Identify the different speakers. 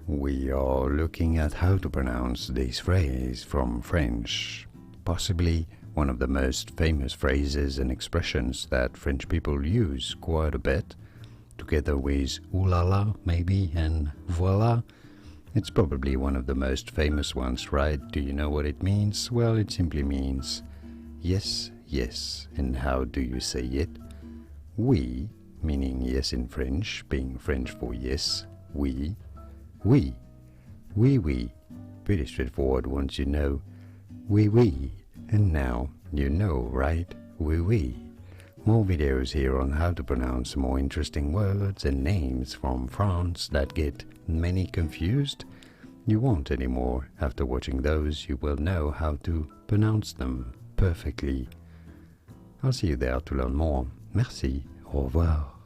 Speaker 1: We are looking at how to pronounce this phrase from French, possibly one of the most famous phrases and expressions that French people use quite a bit, together with ooh la la maybe and voila. It's probably one of the most famous ones, right? Do you know what it means? Well, it simply means yes, yes. And how do you say it? Oui, meaning yes in French, being French for yes, oui. Oui, oui, oui. Pretty straightforward once you know oui, oui. And now you know, right? Oui, oui. More videos here on how to pronounce more interesting words and names from France that get many confused. You won't anymore. After watching those, you will know how to pronounce them perfectly. I'll see you there to learn more. Merci. Au revoir.